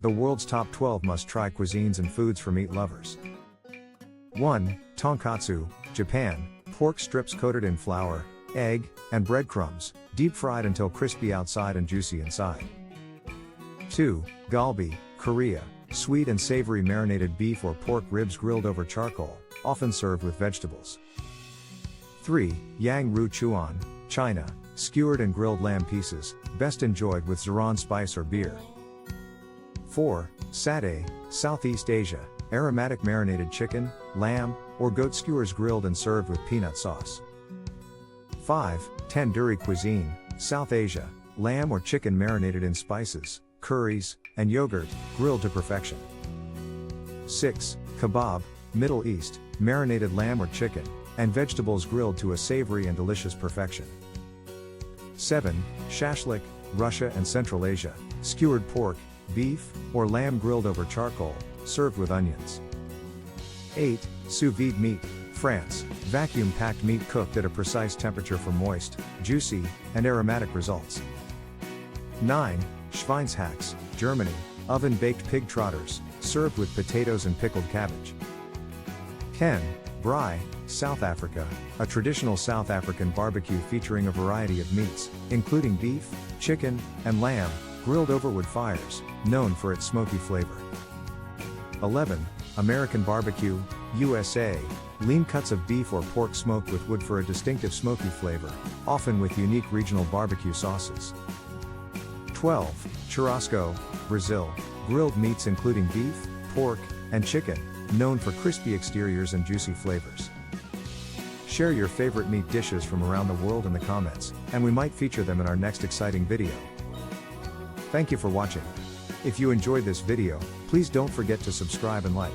The world's top 12 must-try cuisines and foods for meat lovers. 1. Tonkatsu, Japan. Pork strips coated in flour, egg, and breadcrumbs, deep fried until crispy outside and juicy inside. 2. Galbi, Korea. Sweet and savory marinated beef or pork ribs grilled over charcoal, often served with vegetables. 3. Yang Ru Chuan, China. Skewered and grilled lamb pieces, best enjoyed with zheran spice or beer. 4. Satay, Southeast Asia. Aromatic marinated chicken, lamb, or goat skewers grilled and served with peanut sauce. 5. Tandoori cuisine, South Asia. Lamb or chicken marinated in spices, curries, and yogurt, grilled to perfection. 6. Kebab, Middle East. Marinated lamb or chicken, and vegetables grilled to a savory and delicious perfection. 7. Shashlik, Russia and Central Asia. Skewered pork, beef, or lamb grilled over charcoal, served with onions. 8. Sous vide meat, France. Vacuum-packed meat cooked at a precise temperature for moist, juicy, and aromatic results. 9. Schweinshax, Germany. Oven-baked pig trotters, served with potatoes and pickled cabbage. 10. Braai, South Africa. A traditional South African barbecue featuring a variety of meats, including beef, chicken, and lamb, grilled over wood fires, known for its smoky flavor. 11. American barbecue, USA. Lean cuts of beef or pork smoked with wood for a distinctive smoky flavor, often with unique regional barbecue sauces. 12. Churrasco, Brazil. Grilled meats including beef, pork, and chicken, known for crispy exteriors and juicy flavors. Share your favorite meat dishes from around the world in the comments, and we might feature them in our next exciting video. Thank you for watching. If you enjoyed this video, please don't forget to subscribe and like.